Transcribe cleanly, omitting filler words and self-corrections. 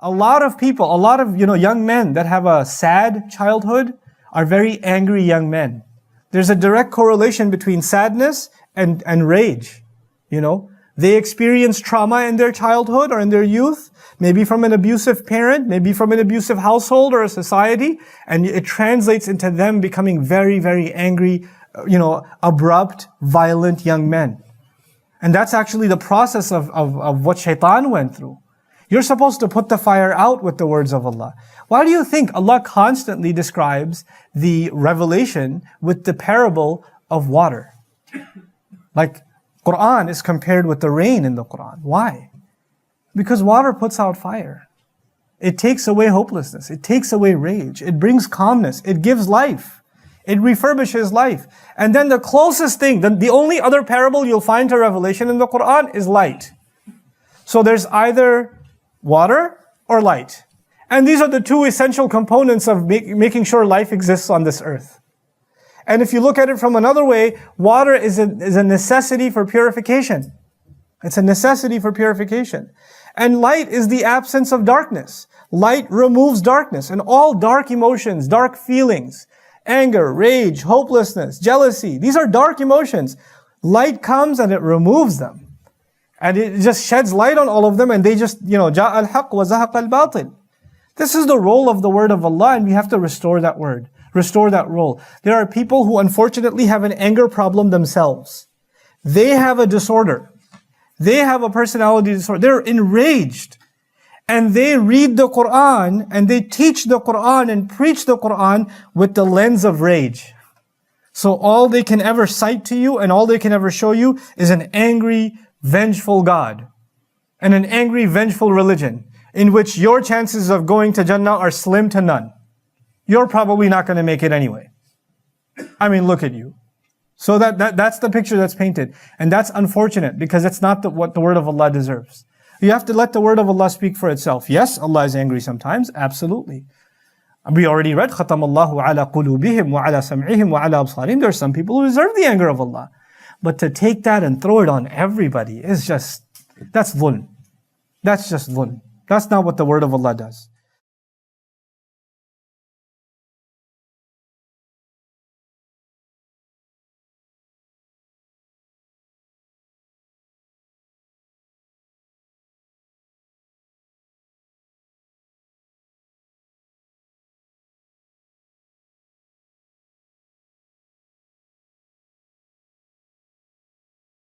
A lot of people, a lot of young men that have a sad childhood are very angry young men. There's a direct correlation between sadness and rage. They experience trauma in their childhood or in their youth, maybe from an abusive parent, maybe from an abusive household or a society, and it translates into them becoming very, very angry, abrupt, violent young men. And that's actually the process of what shaitan went through. You're supposed to put the fire out with the words of Allah. Why do you think Allah constantly describes the revelation with the parable of water? Like, Quran is compared with the rain in the Quran. Why? Because water puts out fire. It takes away hopelessness. It takes away rage. It brings calmness. It gives life. It refurbishes life. And then the closest thing, the only other parable you'll find to revelation in the Quran is light. So there's either water or light. And these are the two essential components of making sure life exists on this earth. And if you look at it from another way, water is a necessity for purification. It's a necessity for purification. And light is the absence of darkness. Light removes darkness and all dark emotions, dark feelings, anger, rage, hopelessness, jealousy. These are dark emotions. Light comes and it removes them. And it just sheds light on all of them and they just, جَاءَ الْحَقُّ وَزَهَقَ الْبَاطِلِ. This is the role of the word of Allah and we have to restore that word. Restore that role. There are people who unfortunately have an anger problem themselves. They have a disorder. They have a personality disorder. They're enraged. And they read the Quran and they teach the Quran and preach the Quran with the lens of rage. So all they can ever cite to you and all they can ever show you is an angry, vengeful God. And an angry, vengeful religion in which your chances of going to Jannah are slim to none. You're probably not going to make it anyway. I mean, look at you. So that's the picture that's painted. And that's unfortunate because it's not what the word of Allah deserves. You have to let the word of Allah speak for itself. Yes, Allah is angry sometimes. Absolutely. We already read, خَتَمَ اللَّهُ عَلَى قُلُوبِهِمْ وَعَلَى سَمْعِهِمْ وَعَلَى أَبْصَارِهِمْ. There are some people who deserve the anger of Allah. But to take that and throw it on everybody is that's dhulm. That's just dhulm. That's not what the word of Allah does.